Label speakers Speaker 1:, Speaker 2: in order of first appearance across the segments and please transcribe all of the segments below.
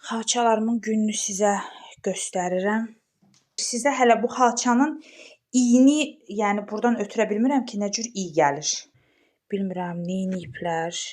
Speaker 1: Xalçalarımın gününü sizə göstərirəm. Sizə hələ bu xalçanın iyini, yəni burdan ötürə bilmirəm ki, nə cür iy gəlir. Bilmirəm, neyniyiblər.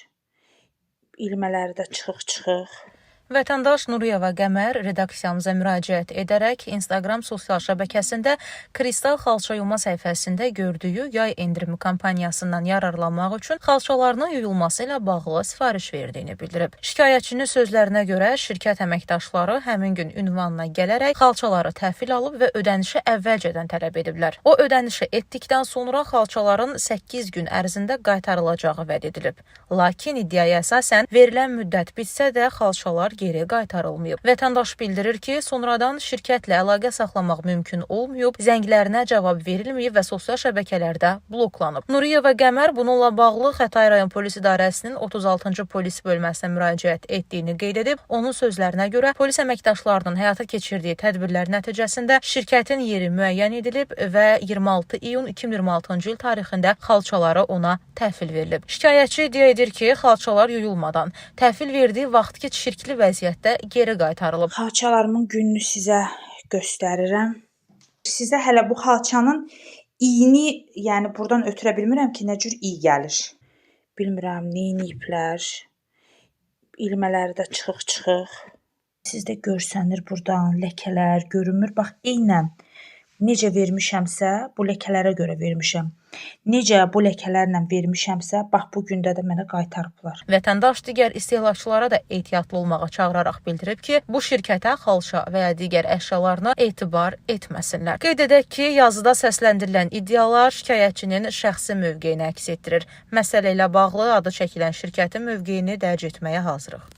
Speaker 1: İlmələri də çıxıq-çıxıq.
Speaker 2: Vətəndaş Nuriyeva Qəmər redaksiyamıza müraciət edərək Instagram sosial şəbəkəsində Kristal xalça yuma səhifəsində gördüyü yay endirimi kampaniyasından yararlanmaq üçün xalçalarının yuyulması ilə bağlı sifariş verdiyini bildirib. Şikayətçinin sözlərinə görə şirkət əməkdaşları həmin gün ünvanına gələrək xalçaları təhvil alıb və ödənişi əvvəlcədən tələb ediblər. O ödənişi etdikdən sonra xalçaların 8 gün ərzində qaytarılacağı vəd edilib. Lakin iddiaya əsasən verilən müddət bitsə də xalçalar geri qaytarılmayıb. Vətəndaş bildirir ki, sonradan şirkətlə əlaqə saxlamaq mümkün olmayıb, zənglərinə cavab verilməyib və sosial şəbəkələrdə bloklanıb. Nuriyeva Qəmər bununla bağlı Xətai rayon polis idarəsinin 36-cı polis bölməsinə müraciət etdiyini qeyd edib. Onun sözlərinə görə polis əməkdaşlarının həyata keçirdiyi tədbirlər nəticəsində şirkətin yeri müəyyən edilib və 26 iyun 2026-cı il tarixində xalçaları ona təhvil verilib. Şikayətçi iddia edir ki, xalçalar yuyulmadan təhvil verdiyi vaxtki çirkli vəziyyətdə geri qaytarılıb.
Speaker 1: Xalçalarımın gününü sizə göstərirəm. Sizə hələ bu xalçanın iyini, yəni burdan ötürə bilmirəm ki, nə cür iy gəlir. Bilmirəm, neyniyiblər. İlmələri də çıxıq-çıxıq. Sizdə görsənir burdan ləkələr görünmür. Bax, eynən necə vermişəmsə, bu ləkələrə görə vermişəm. Necə bu ləkələrlə vermişəmsə, bax bu gündə də mənə qaytarıblar.
Speaker 2: Vətəndaş digər istehlakçılara da ehtiyatlı olmağa çağıraraq bildirib ki, bu şirkətə xalça və ya digər əşyalarına etibar etməsinlər. Qeyd edək ki, yazıda səsləndirilən iddialar şikayətçinin şəxsi mövqeyini əks etdirir. Məsələ ilə bağlı adı çəkilən şirkətin mövqeyini dərc etməyə hazırıq.